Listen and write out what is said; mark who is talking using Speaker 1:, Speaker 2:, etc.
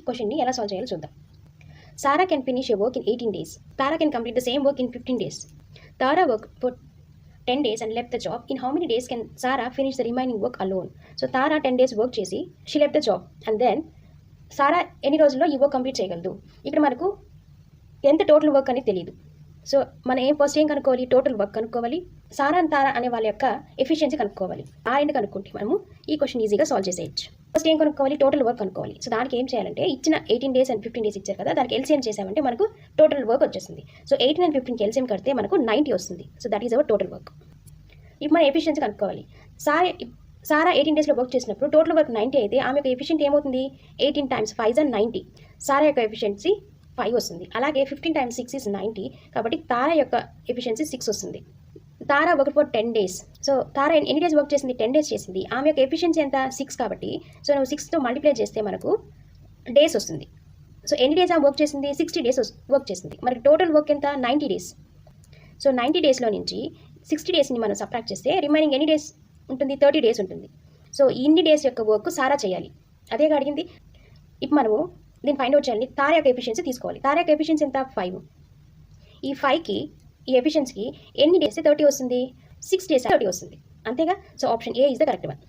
Speaker 1: క్వశ్చన్ని ఎలా సాల్వ్ చేయాలో చూద్దాం. Sarah can finish a work in 18 days. Tara can complete the same work in 15 days. Tara worked for 10 days and left the job. In how many days can Sarah finish the remaining work alone? So Tara 10 days work చేసి she left the job and then Sarah ఎన్ని రోజుల్లో ఈ work complete చేయగలదు. ఇక్కడ మనకు ఎంత total work అనేది తెలియదు. సో మనం ఫస్ట్ ఏం కనుక్కోవాలి, టోటల్ వర్క్ కనుక్కోవాలి, సారా అండ్ తారా అనే వాళ్ళ యొక్క ఎఫిషియన్సీ కనుక్కోవాలి. ఆ రెండు కనుక్కుంటే మనము ఈ క్వశ్చన్ ఈజీగా సాల్వ్ చేసేయచ్చు. ఫస్ట్ ఏం కనుక్కోవాలి, టోటల్ వర్క్ కనుక్కోవాలి. సో దానికి ఏం చేయాలంటే ఇచ్చిన 18 days and 15 days ఇచ్చారు కదా, దానికి ఎల్సిఎం చేసామంటే మనకు టోటల్ వర్క్ వచ్చేస్తుంది. సో 18 and 15కి ఎల్సిఎం కడితే మనకు 90 వస్తుంది. So that is our total work. ఇప్పుడు మన ఎఫిషియన్సీ కనుక్కోవాలి. సారా 18 daysలో వర్క్ చేసినప్పుడు టోటల్ వర్క్ 90 అయితే ఆమె యొక్క ఎఫిషియెంట్ ఏమవుతుంది, 18 times 5 is 90. సారా యొక్క ఎఫిషియన్సీ 5 వస్తుంది. అలాగే 15 times 6 is 90. కాబట్టి తారా యొక్క ఎఫిషియన్సీ 6 వస్తుంది. తారా వర్క్ ఫర్ 10 days. సో తారా ఎన్ని డేస్ వర్క్ చేసింది, 10 days చేసింది. ఆమె యొక్క ఎఫిషియన్సీ ఎంత, 6. కాబట్టి సో నువ్వు 6తో మల్టిప్లై చేస్తే మనకు డేస్ వస్తుంది. సో ఎన్ని డేస్ ఆమె వర్క్ చేసింది, 60 days వర్క్ చేసింది. మనకి టోటల్ వర్క్ ఎంత, 90 days. సో 90 daysలో నుంచి 60 daysని మనం సబ్ట్రాక్ట్ చేస్తే రిమైనింగ్ ఎన్ని డేస్ ఉంటుంది, 30 days ఉంటుంది. సో ఇన్ని డేస్ యొక్క వర్క్ సారా చేయాలి. అదేగా అడిగింది. ఇప్పుడు మనము దీన్ని ఫైండ్ అవుట్ చేయాలి. తారా యొక్క ఎఫిషియన్సీ తీసుకోవాలి. తారా యొక్క ఎఫిషియన్సీ ఎంత, 5. ఈ 5కి ఈ ఎఫిషియన్సీకి ఎన్ని డేస్ 30 వస్తుంది, 6 days 30 వస్తుంది. అంతేగా. So option A is the correct one.